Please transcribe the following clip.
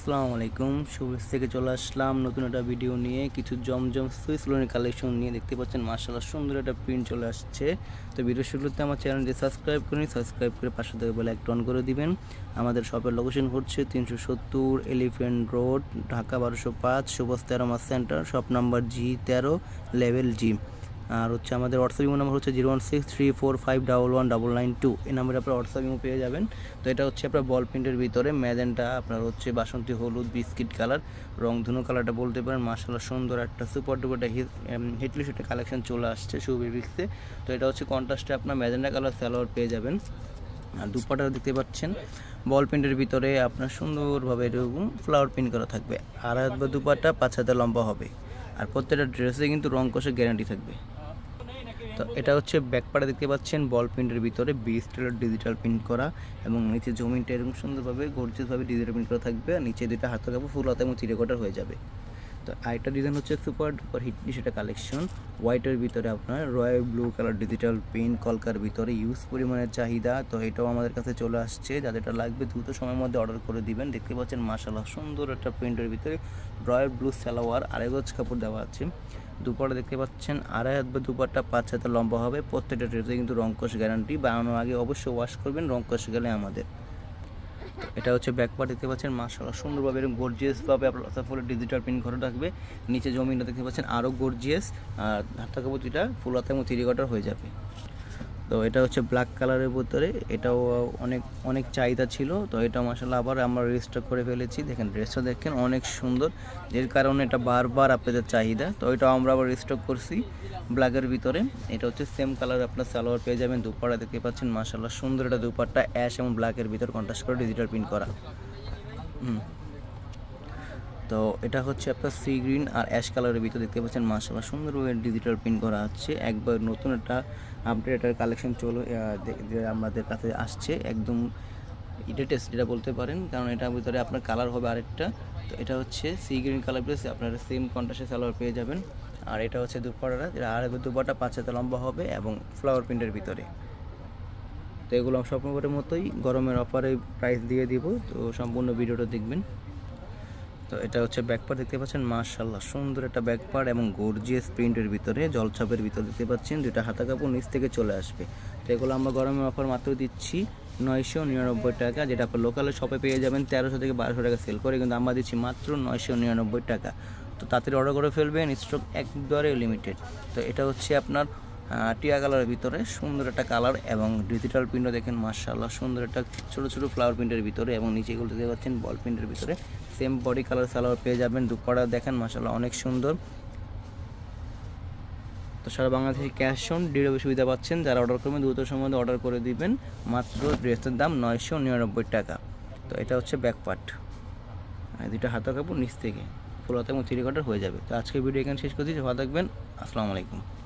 আসসালামু আলাইকুম। শুভেচ্ছা থেকে চলে আসলাম নতুন একটা ভিডিও নিয়ে, কিছু জমজম সুইস লোনের কালেকশন নিয়ে। দেখতে পাচ্ছেন মাশাআল্লাহ সুন্দর একটা প্রিন্ট চলে আসছে। তো ভিডিও শুরুতে আমার চ্যানেলটি সাবস্ক্রাইব করে পাশে থেকে বেল আইকন অন করে দিবেন। আমাদের শপের লোকেশন হচ্ছে 370 এলিফ্যান্ট রোড, ঢাকা 1205, সুভাষ তেরোমা centre, shop number G13, level G। আর হচ্ছে আমাদের হোয়াটসঅ্যাপ ইমো নাম্বার হচ্ছে 01634511992। এই নাম্বারে আপনার হোয়াটসঅ্যাপ ইমো পেয়ে যাবেন। তো এটা হচ্ছে আপনার বল প্রিন্টের ভিতরে ম্যাজেন্টা, আপনার হচ্ছে বাসন্তী হলুদ, বিস্কিট কালার, রংধনু কালারটা বলতে পারেন। মাশাআল্লাহ সুন্দর একটা সুপার ডুপার হিটলি সেটা কালেকশন চলে আসছে শুভিক্সে। তো এটা হচ্ছে কন্ট্রাস্টে আপনার ম্যাজেন্টা কালার সালোয়ার পেয়ে যাবেন। আর দুপাটা দেখতে পাচ্ছেন বল প্রিন্টের ভিতরে আপনার সুন্দরভাবে এরকম ফ্লাওয়ার প্রিন্ট করা থাকবে। আর বা দুপাটা 5 হাতে লম্বা হবে। আর প্রত্যেকটা ড্রেসে কিন্তু রং কষে গ্যারান্টি থাকবে। তো এটা হচ্ছে ব্যাকপার্টে দেখতে পাচ্ছেন বল প্রিন্টের ভিতরে বিস্টেলের ডিজিটাল প্রিন্ট করা, এবং নিচে জমিনটা এরকম সুন্দরভাবে গর্জিয়াসভাবে ডিজিটাল প্রিন্ট করা থাকবে। আর নিচে দুইটা হাতের কাপড় ফুল হাতে এবং চিরেকটার হয়ে যাবে। তো আরেকটা ডিজাইন হচ্ছে সুপার ডুপার হিটলি সেটা কালেকশন, হোয়াইটের ভিতরে আপনার royal blue colour digital print, কলকার ভিতরে ইউজ পরিমাণের চাহিদা। তো এটাও আমাদের কাছে চলে আসছে, যাদেরটা লাগবে দ্রুত সময়ের মধ্যে অর্ডার করে দিবেন। দেখতে পাচ্ছেন মাশাআল্লাহ সুন্দর একটা প্রিন্টের ভিতরে রয়্যাল ব্লু সালোয়ার, আড়াই গজ কাপড় দেওয়া আছে। দুপাটা দেখতে পাচ্ছেন আড়াই হাত বা দুপাটটা 5 হাতে লম্বা হবে। প্রত্যেকটা ড্রেসে কিন্তু রংকশ গ্যারান্টি, বানানোর আগে অবশ্যই ওয়াশ করবেন, রংকশ গেলে আমাদের। এটা হচ্ছে ব্যাকপার্ট দেখতে পাচ্ছেন মাশাআল্লাহ সুন্দরভাবে এরকম গর্জিয়াসভাবে আপনার ফুলের ডিজিটাল প্রিন্ট ঘরে থাকবে। নিচে জমিনটা দেখতে পাচ্ছেন আরও গর্জিয়াস, আর হাতা কাপড়টা ফুল হাতা এবং 3 কোয়ার্টার হয়ে যাবে। তো এটা হচ্ছে ব্ল্যাক কালারের ভিতরে, এটাও অনেক অনেক চাহিদা ছিল। তো এটা মাশাআল্লাহ আবার আমরা রিস্টক করে ফেলেছি। দেখেন ড্রেসটা দেখেন অনেক সুন্দর, এর কারণে এটা বারবার আপনাদের চাহিদা। তো এটাও আমরা আবার রিস্টক করছি ব্ল্যাকের ভিতরে। এটা হচ্ছে সেম কালার আপনার সালোয়ার পেয়ে যাবেন। দুপাট্টা দেখতে পাচ্ছেন মাশাআল্লাহ সুন্দর একটা দুপাট্টা, অ্যাশ এবং ব্ল্যাকের ভিতর কন্ট্রাস্ট করে ডিজিটাল প্রিন্ট করা। তো এটা হচ্ছে আপনার সি গ্রিন আর অ্যাশ কালারের ভিতরে দেখতে পাচ্ছেন মাশাআল্লাহ সুন্দরভাবে ডিজিটাল প্রিন্ট করা আছে। একবার নতুন একটা আপডেটের কালেকশন আমাদের কাছে আসছে, একদম লেটেস্ট যেটা বলতে পারেন, কারণ এটার ভিতরে আপনার কালার হবে আরেকটা। তো এটা হচ্ছে সি গ্রিন কালার প্লাস আপনারা সেম কন্ট্রাস্টের সালোয়ার পেয়ে যাবেন। আর এটা হচ্ছে দুপাট্টাটা, যেটা আর দুপাট্টা 5 হাতে লম্বা হবে এবং ফ্লাওয়ার প্রিন্টের ভিতরে। তো এগুলো স্বপ্নপুরের মতোই গরমের অফারে প্রাইস দিয়ে দিব, তো সম্পূর্ণ ভিডিওটা দেখবেন। তো এটা হচ্ছে ব্যাকপার্ট দেখতে পাচ্ছেন মাশাআল্লাহ সুন্দর একটা ব্যাকপার্ট এবং গর্জিয়াস প্রিন্টের ভিতরে জলছাপের ভিতরে দেখতে পাচ্ছেন দুইটা হাতা কাপড় নিচ থেকে চলে আসবে। তো এগুলো আমরা গরমের অফার মাত্র দিচ্ছি 999 টাকা, যেটা আপনার লোকালের শপে পেয়ে যাবেন 1300 থেকে 1200 টাকা সেল করে, কিন্তু আমরা দিচ্ছি মাত্র 999 টাকা। তো তাড়াতাড়ি অর্ডার করে ফেলবেন, স্টক একবারে লিমিটেড। তো এটা হচ্ছে আপনার টিয়া কালারের ভিতরে সুন্দর একটা কালার, এবং ডিজিটাল প্রিন্টও দেখেন মাশাআল্লাহ সুন্দর একটা ছোটো ছোটো ফ্লাওয়ার প্রিন্টের ভিতরে, এবং নিচে এগুলো দেখতে পাচ্ছেন বল প্রিন্টের ভিতরে সেম বডি কালার সালোয়ার পেয়ে যাবেন। দুপাটা দেখেন মাশাআল্লাহ অনেক সুন্দর। তো সারা বাংলাদেশে ক্যাশ অন ডেলিভারি সুবিধা পাচ্ছেন। যারা অর্ডার করবেন দ্রুত সময় মধ্যে অর্ডার করে দিবেন, মাত্র ড্রেসের দাম 999 টাকা। তো এটা হচ্ছে ব্যাকপার্ট, দুইটা হাতা কাপড় নিচ থেকে ফুল হাতা এবং 3 কোয়ার্টার হয়ে যাবে। তো আজকের ভিডিও এখানে শেষ করছি, ভালো থাকবেন, আসসালামু আলাইকুম।